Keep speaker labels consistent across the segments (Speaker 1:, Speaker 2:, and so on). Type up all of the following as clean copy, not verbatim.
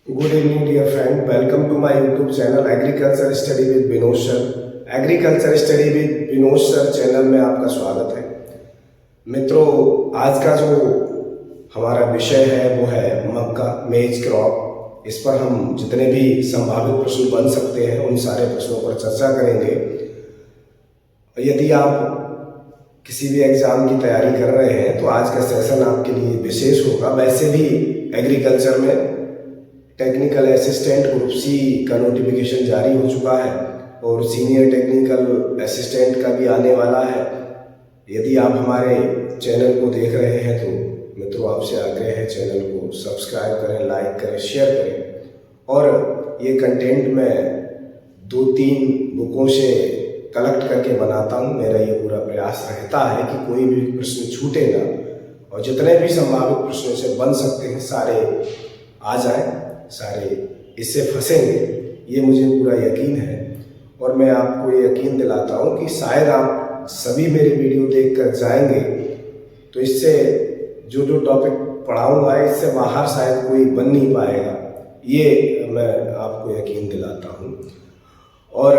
Speaker 1: Good evening, dear friend. Welcome to my YouTube channel Agriculture Study with Vinod Sir. Agriculture study with Vinod sir channel में आपका स्वागत है। मित्रों, आज का जो हमारा विषय है वो है मक्का मेज क्रॉप। इस पर हम जितने भी संभावित प्रश्न बन सकते हैं उन सारे प्रश्नों पर चर्चा करेंगे। यदि आप किसी भी एग्जाम की तैयारी कर रहे हैं तो आज का सेशन आपके लिए विशेष होगा। वैसे भी एग्रीकल्चर में टेक्निकल असिस्टेंट ग्रुप सी का नोटिफिकेशन जारी हो चुका है और सीनियर टेक्निकल असिस्टेंट का भी आने वाला है। यदि आप हमारे चैनल को देख रहे हैं तो मित्रों आपसे आग्रह है चैनल को सब्सक्राइब करें, लाइक करें, शेयर करें। और ये कंटेंट मैं 2-3 बुकों से कलेक्ट करके बनाता हूँ। मेरा ये पूरा प्रयास रहता है कि कोई भी प्रश्न छूटे ना और जितने भी संभावित प्रश्न से बन सकते हैं सारे आ जाएं, सारे इससे फंसेंगे, ये मुझे पूरा यकीन है। और मैं आपको ये यकीन दिलाता हूँ कि शायद आप सभी मेरी वीडियो देखकर जाएंगे तो इससे जो टॉपिक पढ़ाऊँगा इससे बाहर शायद कोई बन नहीं पाएगा, ये मैं आपको यकीन दिलाता हूँ। और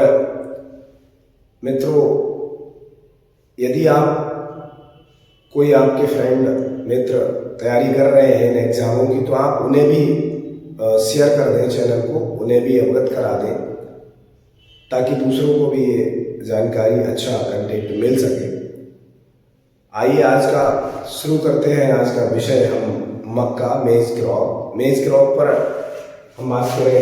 Speaker 1: मित्रों, यदि आप कोई आपके फ्रेंड मित्र तैयारी कर रहे हैं इन एग्जामों की तो आप उन्हें भी शेयर कर दें, चैनल को उन्हें भी अवगत करा दें ताकि दूसरों को भी ये जानकारी, अच्छा कंटेंट मिल सके। आइए आज का शुरू करते हैं। आज का विषय हम मक्का मेज क्रॉप पर हम बात करें।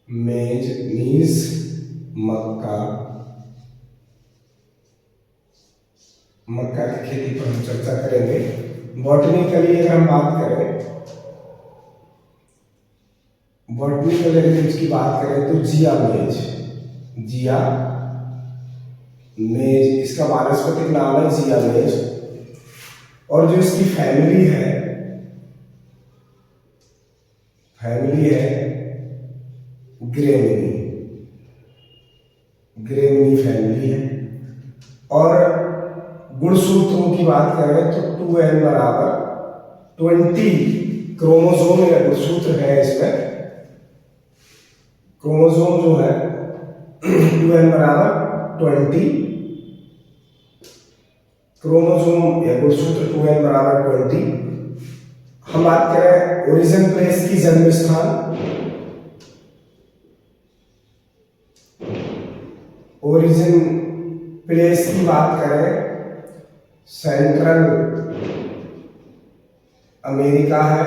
Speaker 1: मेज मीन्स मक्का की खेती पर हम चर्चा करेंगे। बॉटनिकली अगर हम बात करें, बॉटनिकल एलिमेंट्स की बात करें तो जिया मेज इसका वानस्पतिक नाम है जिया मेज। और जो इसकी फैमिली है ग्रेमिनी फैमिली है। और गुणसूत्रों की बात करें तो 2n बराबर 20 क्रोमोसोम या गुणसूत्र है। इसमें क्रोमोसोम जो है 2n बराबर 20 क्रोमोसोम या गुणसूत्र 2n बराबर 20। हम बात करें ओरिजिन प्लेस की, जन्म स्थान, ओरिजिन प्लेस की बात करें सेंट्रल अमेरिका है,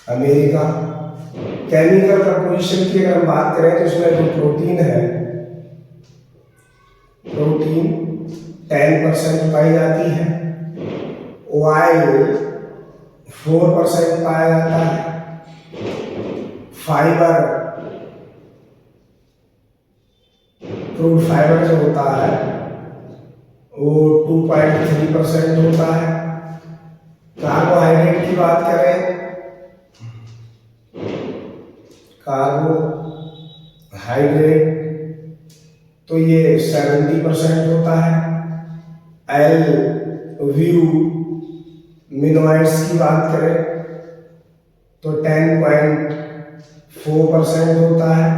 Speaker 1: अमेरिका। केमिकल कंपोजिशन की अगर हम बात करें तो इसमें जो प्रोटीन है, प्रोटीन 10% पाई जाती है, ऑयल 4% पाया जाता है, फाइबर, फ्रूट फाइबर जो होता है वो 2.3% होता है। कार्बोहाइड्रेट की बात करें, कार्बोहाइड्रेट तो ये 70% होता है। मिनोइड्स की बात करें तो 10.4% होता है।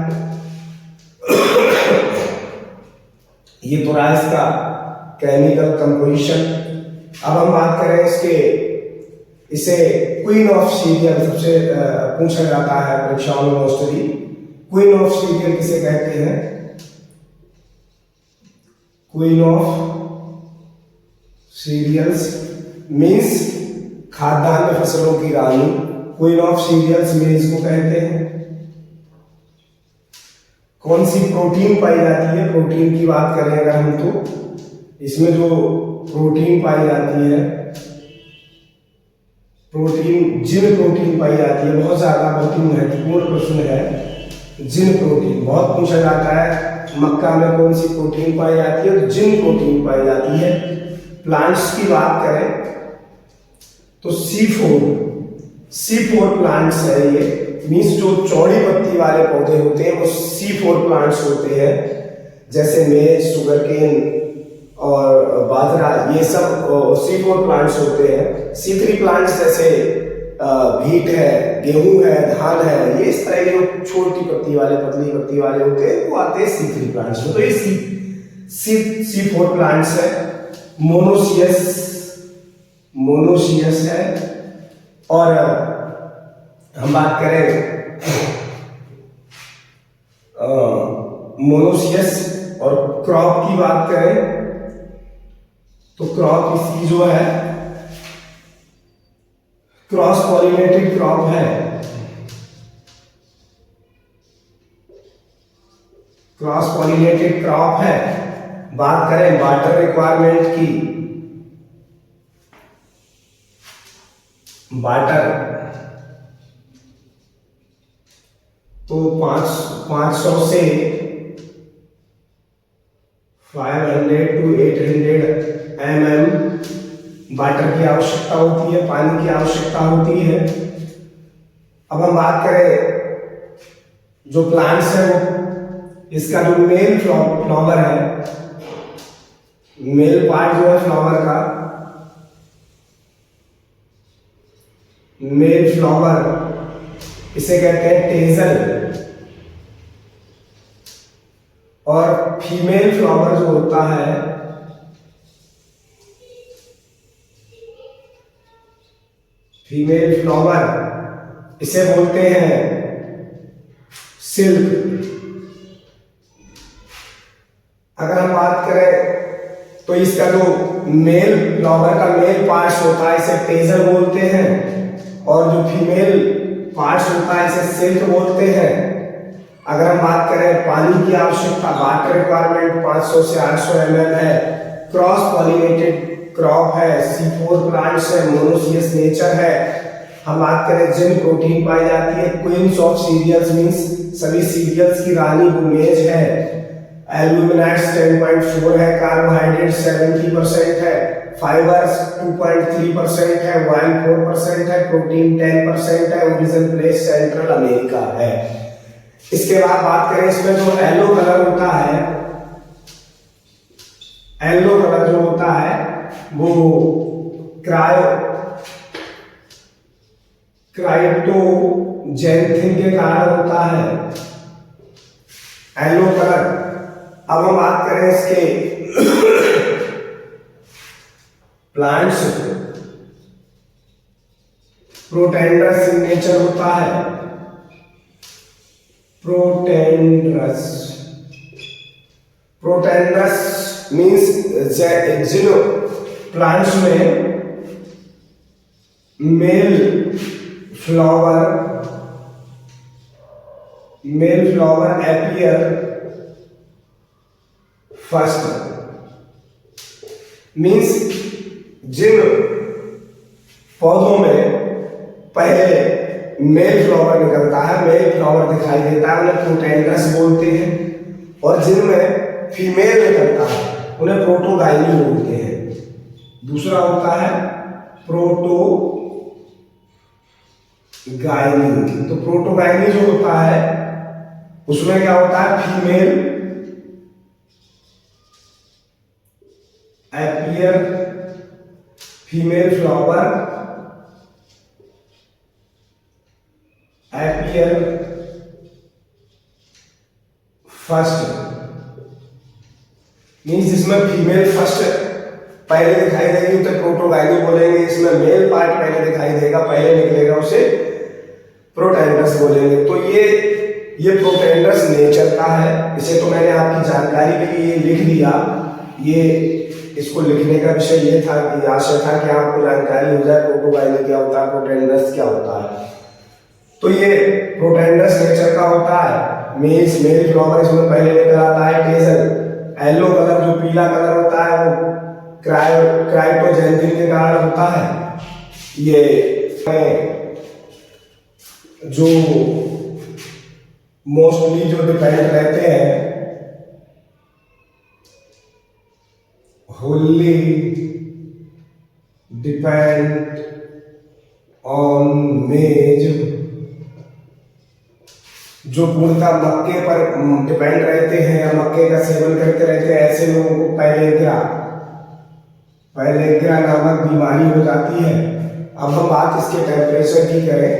Speaker 1: ये तो रहा इसका केमिकल कंपोजिशन। अब हम बात करें इसे क्वीन ऑफ सीरियल सबसे पूछा जाता है परीक्षाओं में मोस्टली। क्वीन ऑफ सीरियल किसे कहते हैं? क्वीन ऑफ सीरियल्स मीन्स खाद्यान्न फसलों की रानी, क्वीन ऑफ सीरियल्स मेज को कहते हैं। कौन सी प्रोटीन पाई जाती है? प्रोटीन की बात करें अगर हम तो इसमें जो प्रोटीन पाई जाती है, जिन प्रोटीन पाई जाती है, बहुत ज्यादा बहुत ही महत्वपूर्ण प्रश्न है। जिन प्रोटीन बहुत पूछा जाता है, मक्का में कौन सी प्रोटीन पाई जाती है? तो जिन प्रोटीन पाई जाती है। प्लांट्स की बात करें तो C4 प्लांट्स है। ये मीन्स जो चौड़ी पत्ती वाले पौधे होते हैं वो C4 प्लांट्स होते हैं, जैसे मेज, सुगरकेन और बाजरा, ये सब C4 प्लांट्स होते हैं। C3 प्लांट्स जैसे बीट है, गेहूं है, धान है, ये इस तरह के जो छोटी पत्ती वाले, पतली पत्ती वाले होते हैं वो आते हैं C3 प्लांट्स में। तो ये C4 प्लांट्स है। मोनोसियस है। और हम बात करें मोनोसियस और क्रॉप की बात करें तो क्रॉप इसकी जो है क्रॉस पॉलिनेटेड क्रॉप है। क्रॉस पॉलिनेटेड क्रॉप है। बात करें वाटर रिक्वायरमेंट की, वाटर तो 500 से 500 to 800 mm वाटर की आवश्यकता होती है, पानी की आवश्यकता होती है। अब हम बात करें जो प्लांट्स है वो, इसका जो मेल फ्लावर है, मेल पार्ट जो है फ्लावर का, मेल फ्लावर इसे कहते हैं टेजल। और फीमेल फ्लावर जो होता है फीमेल फ्लावर इसे बोलते हैं सिल्क। अगर हम बात करें तो इसका जो मेल फ्लावर का मेल पार्ट्स होता है इसे टेजल बोलते हैं, और जो फीमेल पार्ट्स होता है इसे सिल्क बोलते हैं। अगर हम बात करें पानी की आवश्यकता, वाटर रिक्वायरमेंट 500 से 800 ml है। क्रॉस पॉलिनेटेड क्रॉप है, C4 प्लांट्स है, मोनोसियस नेचर है। हम बात करें जिन प्रोटीन पाई जाती है, क्वींस ऑफ सीरियल्स मींस सभी सीरियल्स की रानी वो मेज है। एल्यूमिनेट्स 10.4 है, कार्बोहाइड्रेट 70% है, फाइबर्स 2.3% है, ऑयल 4% है, प्रोटीन 10% है, ओरिजिन प्लेस सेंट्रल अमेरिका है। इसके बाद बात करें इसमें जो येलो कलर होता है, येलो कलर जो होता है वो क्राइटोजैंथिन के कारण होता है येलो कलर। अब हम बात करें इसके प्लांट्स, प्रोटेंडरस इन नेचर होता है, प्रोटेंडरस मीन्स जिन प्लांट्स में male flower appear first, means जिन पौधों में पहले मेल फ्लावर निकलता है, मेल फ्लावर दिखाई देता है, उन्हें प्रोटेंडरस बोलते हैं। और जिनमें फीमेल निकलता है उन्हें प्रोटोगाइनी बोलते हैं। दूसरा होता है प्रोटोगाइनी। तो प्रोटोगाइनी जो होता है उसमें क्या होता है, female appear, female flower appear first, means जिसमें फीमेल फर्स्ट पहले दिखाई देगी उसे प्रोटोगाइनी बोलेंगे, इसमें मेल पार्ट पहले दिखाई देगा, पहले निकलेगा उसे प्रोटेंडरस बोलेंगे। तो ये प्रोटेंडरस नेचर का है। इसे तो मैंने आपकी जानकारी के लिए लिख दिया। ये इसको लिखने का विषय ये था कि आशा था कि आपको जानकारी हो जाए प्रोटोगाइनी क्या होता है, प्रोटेंडरस क्या होता है। तो ये प्रोटेंडरस नेचर का होता है। मेल फ्लावर इसमें पहले निकल आता है, टेजल। येलो कलर जो पीला कलर होता है वो क्राइटोजैंथिन के कारण होता है। ये जो मोस्टली जो डिपेंड रहते हैं wholly depend on maize, जो पूर्णतः मक्के पर डिपेंड रहते हैं या मक्के का सेवन करते रहते हैं, ऐसे लोगों को पैलेग्रा नामक बीमारी हो जाती है। अब हम बात इसके टेम्परेचर की करें,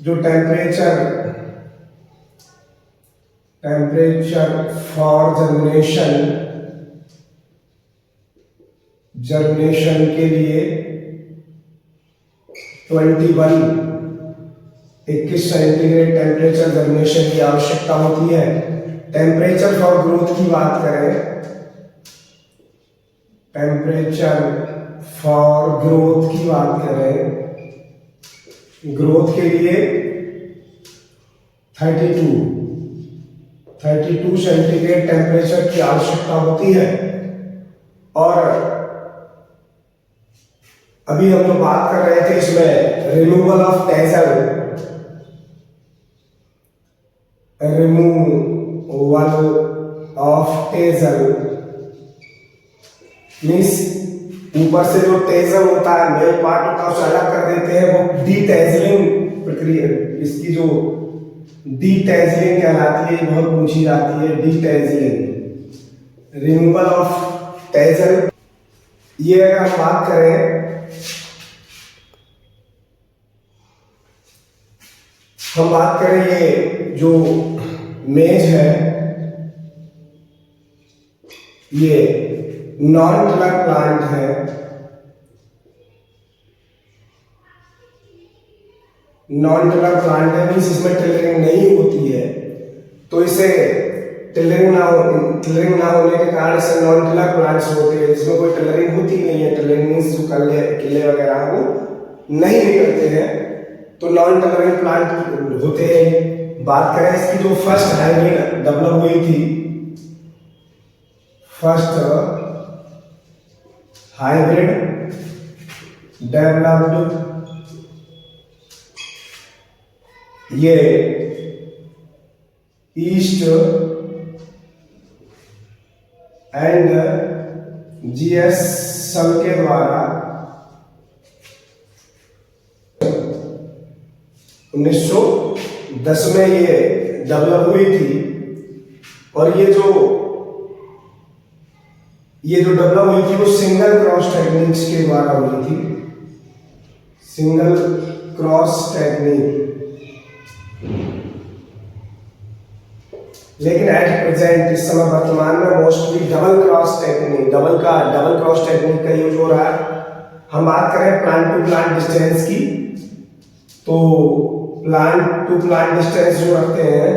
Speaker 1: जो टेम्परेचर फॉर जर्मिनेशन के लिए 21 सेंटीग्रेड टेम्परेचर जर्मिनेशन की आवश्यकता होती है। टेम्परेचर फॉर ग्रोथ की बात करें, ग्रोथ के लिए 32 सेंटीग्रेड टेम्परेचर की आवश्यकता होती है। और अभी हम जो बात कर रहे थे इसमें रिमूवल ऑफ टेजल मीन्स ऊपर से जो टेजल होता है, मेल पार्ट होता है, उसे अलग कर देते हैं, वो डीटेजलिंग प्रक्रिया, इसकी जो डीटेजलिंग कहलाती है, बहुत पूछी जाती है। डीटेजलिंग, रिमूवल ऑफ टेजल। ये अगर हम बात करें ये जो मेज है, ये नॉन टिलर प्लांट है। नॉन टिलर प्लांट है मीन्स इसमें टिलरिंग नहीं होती है, तो इसे टिलरिंग ना होने के कारण इसे नॉन टिलर प्लांट्स होते हैं, जिसमें कोई टिलरिंग होती नहीं है। टिलरिंग मीन्स जो किले वगैरह वो नहीं निकलते हैं, तो नॉन टिलरिंग प्लांट होते हैं। बात करें इसकी जो फर्स्ट हाइब्रिड डेवलप हुई थी, ये ईस्ट एंड जीएस सल के द्वारा 1910 में ये डेवलप हुई थी। और ये जो डेवलप हुई थी वो सिंगल क्रॉस टेक्निक्स के द्वारा हुई थी। सिंगल क्रॉस टेक्निक, लेकिन एट प्रेजेंट इस समय वर्तमान में मोस्टली डबल क्रॉस टेक्निक का यूज हो रहा है। हम बात करें प्लांट टू प्लांट डिस्टेंस की, तो प्लांट टू प्लांट डिस्टेंस जो रखते हैं,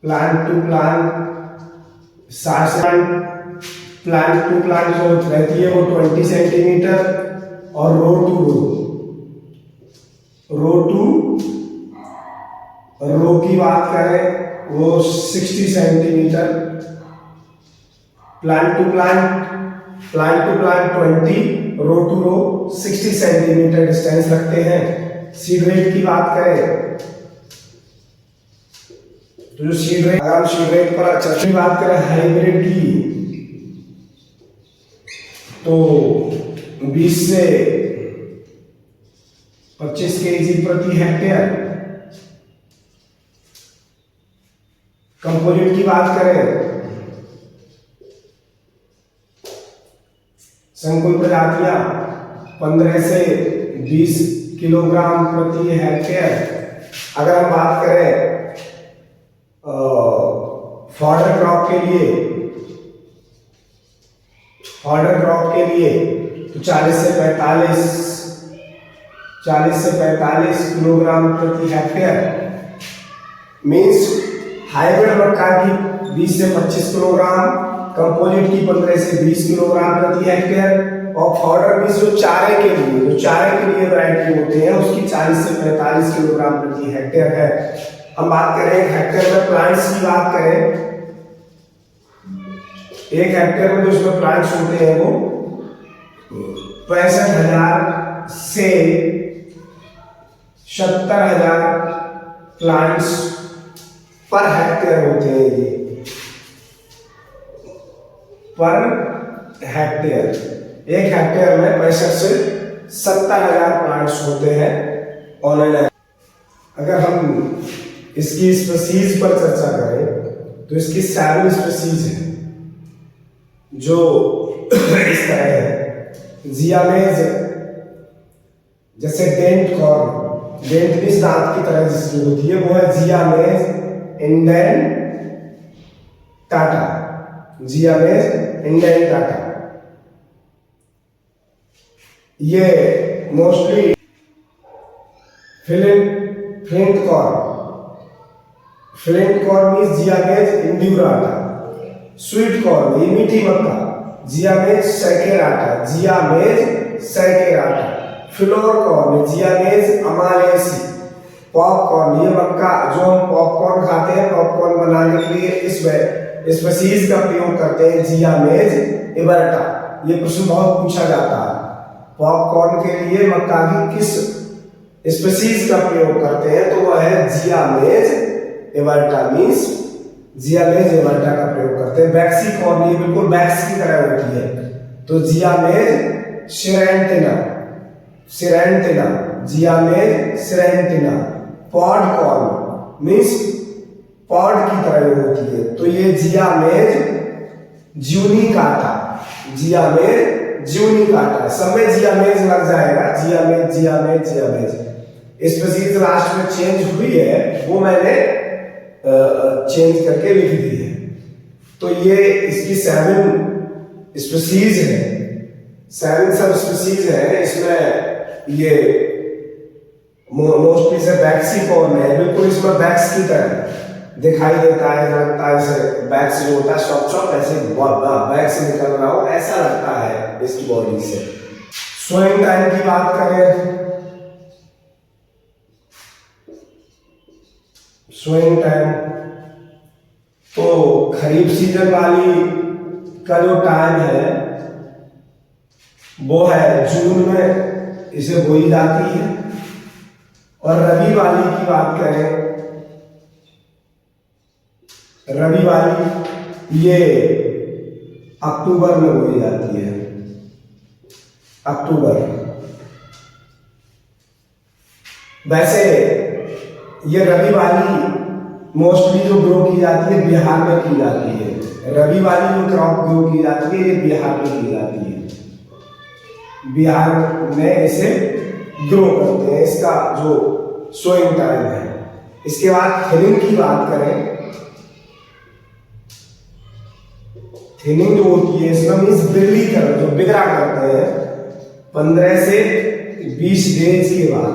Speaker 1: प्लांट टू प्लांट जो रहती है वो 20 सेंटीमीटर, और रो की बात करें वो 60 centimetre. Plant to plant 20, row to row 60 centimetre distance रखते हैं। सीड रेट की बात करें तो जो सीड रेट, अगर हम सीड रेट पर चर्चा की बात करें हाइब्रिड की, तो 20 से 25 केजी प्रति हेक्टेयर। कंपोजिट की बात करें, संकुल प्रजातियां 15 से 20 किलोग्राम प्रति हेक्टेयर। अगर हम बात करें फॉडर क्रॉप के लिए तो 40 से 45 किलोग्राम प्रति हेक्टेयर। मीन्स हाइब्रिड मक्का की 20 से 25 किलोग्राम, कंपोजिट की 15 से 20 किलोग्राम प्रति हेक्टेयर, और फॉडर बीज जो चारे के लिए वैरायटी होते हैं उसकी 40 से 45 किलोग्राम प्रति हेक्टेयर है। हम बात करें एक हेक्टेयर में प्लांट्स की बात करें, एक हेक्टेयर में जो इसमें प्लांट्स होते हैं वो 65,000 से 70,000 प्लांट्स पर हेक्टेयर होते हैं। ये पर हेक्टेयर, एक हेक्टेयर में 65 से 70,000 प्लांट्स होते हैं ऑन एन। अगर हम इसकी स्पीसीज पर चर्चा करें तो इसकी 7 स्पीसीज है। जो इस तरह है। जियामेज जैसे डेंट कॉर्न, डेंट भी दांत की तरह जिसकी होती है वो है जियामेज इंडेंटाटा, जियामेज इंडेंटाटा। ये mostly flint corn, flint corn means zea mays indurata. Sweet corn ये मीठी मक्का, zea mays saccharata, zea mays saccharata. Flour corn zea mays amylacea. Popcorn ये मक्का जो हम पॉपकॉर्न खाते हैं, पॉपकॉर्न बनाने के लिए इस स्पीसीज का प्रयोग करते हैं, जियामेज इबर्टा। ये प्रश्न बहुत पूछा जाता है, पॉपकॉर्न के लिए मक्का की किस स्पीसीज का प्रयोग करते हैं, तो वह है जियामेज इबर्टा, मीन्स जियामेज इबर्टा का प्रयोग करते हैं। बैक्सी कॉर्न ये बिल्कुल बैक्स की तरह होती है, तो जियामेज सिरेंटिना, सिरेंटिना, जियामेज सिरेंटिना। पॉड कॉर्न मीन्स पॉड की तरह होती है, तो ये जियामेज ज्यूनिकाटा, जियामेज ज्यूनिकाटा। सब में जियामेज लग जाएगा, जियामेज जियामेज जियामेज। स्पीसीज लास्ट में चेंज हुई है, वो मैंने चेंज करके लिख दी है। तो ये इसकी 7 स्पीसीज है, 7 सब स्पीसीज है। इसमें ये मोस्टली से बैक्सी कॉर्न है, बिल्कुल इसमें बैक्स की तरह दिखाई देता है, लगता है जैसे बैक्स जो होता है शॉप शॉप ऐसे बैक्स निकल रहा हो, ऐसा लगता है इसकी बॉडी से। सोइंग टाइम की बात करें, सोइंग टाइम तो खरीफ सीजन वाली का जो टाइम है वो है जून में इसे बोई जाती है। और रबी वाली की बात करें, रबी वाली ये अक्टूबर में बोई जाती है, अक्टूबर। वैसे ये रबी वाली मोस्टली जो ग्रो की जाती है बिहार में की जाती है, रबी वाली जो क्रॉप ग्रो की जाती है ये बिहार में की जाती है, बिहार में इसे ग्रो करते हैं। इसका जो सोइंग टाइम है। इसके बाद थिनिंग की बात करें, थिनिंग जो होती है इसमें मीन्स बिगड़ी कर, जो बिगड़ा करते हैं 15 से 20 डेज के बाद,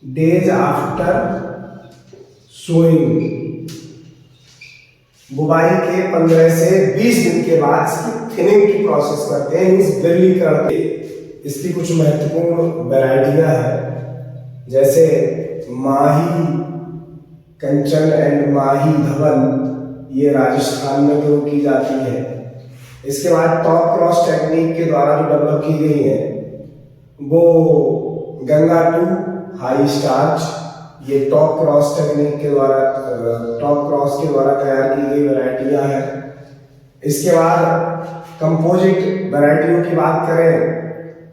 Speaker 1: डेज आफ्टर सोइंग, बुवाई के 15 से 20 दिन के बाद इसकी थिनिंग की प्रोसेस करते हैं, मीन्स बिगड़ी करते हैं। इसकी कुछ महत्वपूर्ण वैरायटियां हैं, जैसे माही कंचन एंड माही धवन, ये राजस्थान में ग्रो की जाती है। इसके बाद टॉप क्रॉस टेक्निक के द्वारा जो डेवलप की गई है वो गंगा 2 हाई स्टार्च, ये टॉप क्रॉस टेक्निक के द्वारा, टॉप क्रॉस के द्वारा तैयार की गई वैरायटियां हैं। इसके बाद कंपोजिट वैरायटियों की बात करें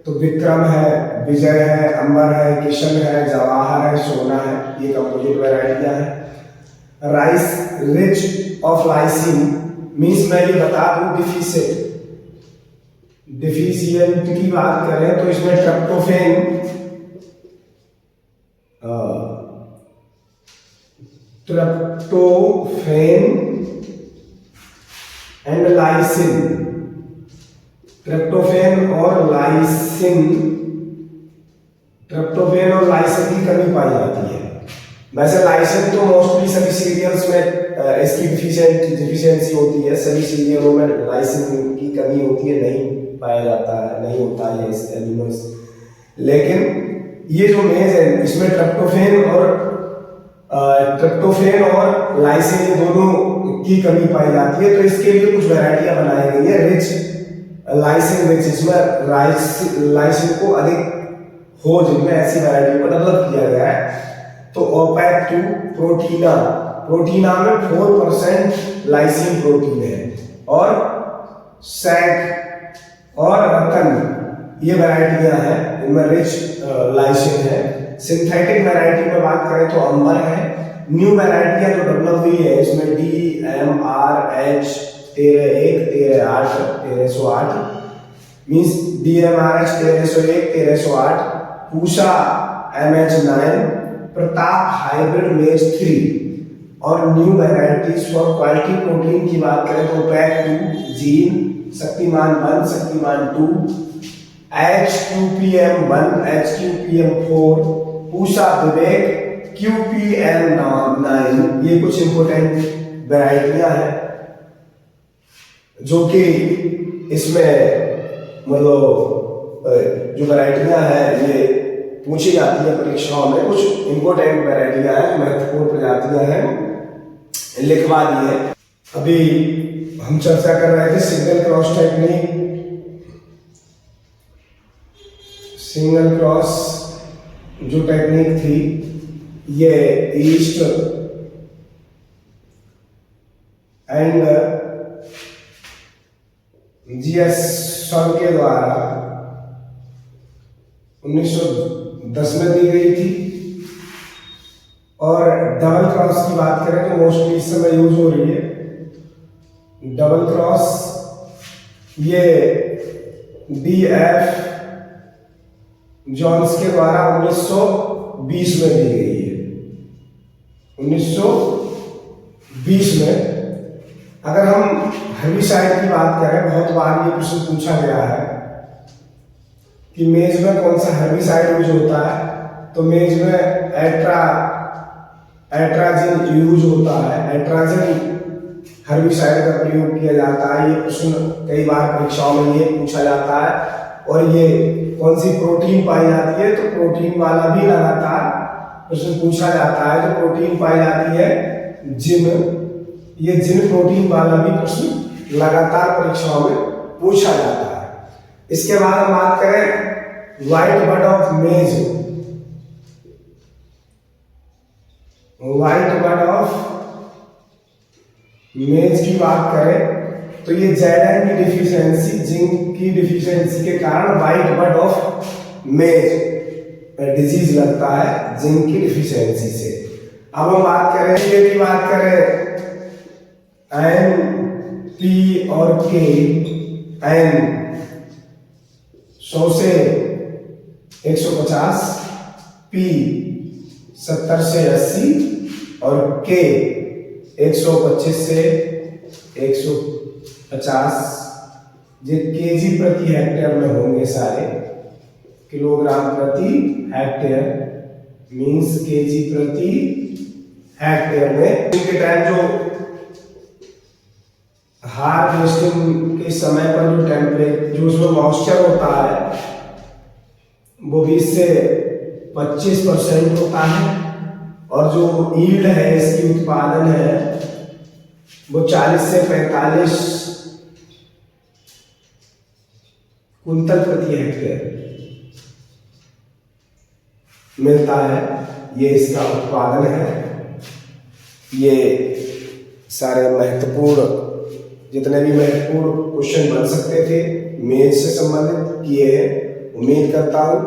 Speaker 1: तो विक्रम है, विजय है, अंबर है, किशन है, जवाहर है, सोना है, ये कंपोजिट वैरायटियां हैं। Rice rich of lysine means मैं ये बता दूं डिफिशियंट की बात करें तो इसमें ट्रिप्टोफैन एंड लाइसिन, ट्रिप्टोफैन और लाइसिन, ट्रिप्टोफैन और लाइसिन की कमी पाई जाती है। वैसे लाइसिन तो मोस्टली सभी सीरियल्स में इसकी डिफिशियंसी होती है, सभी सीरियलों में लाइसिन की कमी होती है, नहीं पाया जाता है, नहीं होता है इस एमिनो। लेकिन ये जो मेज है इसमें ट्रिप्टोफैन और लाइसिन ये दोनों की कमी पाई जाती है, तो इसके लिए कुछ वैरायटियां बनाई गई है। रिच लाइसिन रिच, इसमें लाइसिन को अधिक हो, जिनमें ऐसी वैरायटी को डेवलप किया गया है। तो ओपैक 2 प्रोटीना, प्रोटीना में 4% लाइसिन प्रोटीन है, और सैक और रतन ये वैरायटियां हैं, इनमें रिच लाइसिन है। सिंथेटिक वैरायटी में बात करें तो अंबर है। न्यू वैरायटियां जो डेवलप हुई है इसमें DMRH 13 13 1308 मीन्स DMRH 1301 1308, पूषा MH9, प्रताप हाइब्रिड मेज 3। और new varieties for quality protein की बात करें तो pack 2 gene, Shaktimaan 1 Shaktimaan 2, HQPM1 HQPM4, पूषा विवेक QPN9। ये कुछ इंपोर्टेंट वेराइटियां हैं जो कि इसमें मतलब जो वैरायटियां हैं ये पूछी जाती है परीक्षाओं में। कुछ इंपोर्टेंट वैरायटियां हैं, महत्वपूर्ण प्रजातियां हैं, लिखवा दी है। अभी हम चर्चा कर रहे थे single cross technique. Single cross जो टेक्निक थी ये ईस्ट एंड GS शॉल के द्वारा 1910 में दी गई थी। और डबल क्रॉस की बात करें तो मोस्टली इस समय यूज हो रही है डबल क्रॉस। ये DF जॉन्स के द्वारा 1920 में दी गई है। 1920 में। अगर हम हर्बिसाइड की बात करें, बहुत बार ये प्रश्न पूछा गया है कि मेज में कौन सा हर्बिसाइड यूज होता है, तो मेज में एट्राजिन यूज होता है। एट्राजिन हर्बिसाइड का प्रयोग किया जाता है। ये प्रश्न कई बार परीक्षाओं में ये पूछा जाता है। और ये कौन सी प्रोटीन पाई जाती है, तो प्रोटीन वाला भी लगातार प्रश्न पूछा जाता है। जो प्रोटीन पाई जाती है जिन, ये जिन प्रोटीन वाला भी प्रश्न लगातार परीक्षाओं में पूछा जाता है। इसके बाद हम बात करें white bud of maize. White bud of maize की बात करें तो ये Zn की डिफिशियंसी, जिंक की डिफिशियंसी के कारण white bud of maize disease लगता है जिंक की डिफिशियंसी से। अब हम बात करें की बात करें N, P और K। N 100 से 150, P 70 से 80 और K 125 से 150। ये केजी प्रति हेक्टेयर में होंगे सारे। किलोग्राम प्रति हेक्टेयर मीन्स केजी प्रति हेक्टेयर में। इनके टाइम जो हार्वेस्टिंग के समय पर जो टेम्परेचर, जो उसमें मॉइस्चर होता है वो 20 से 25% होता है। और जो यील्ड है, इसकी उत्पादन है, वो 40 से 45 कुंतल प्रति हेक्टेयर मिलता है। ये इसका उत्पादन है। ये सारे महत्वपूर्ण, जितने भी महत्वपूर्ण क्वेश्चन बन सकते थे मेज से संबंधित किए हैं। उम्मीद करता हूँ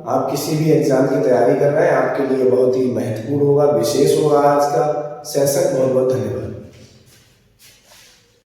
Speaker 1: आप किसी भी एग्जाम की तैयारी कर रहे हैं, आपके लिए बहुत ही महत्वपूर्ण होगा, विशेष होगा आज का सेशन। बहुत बहुत धन्यवाद।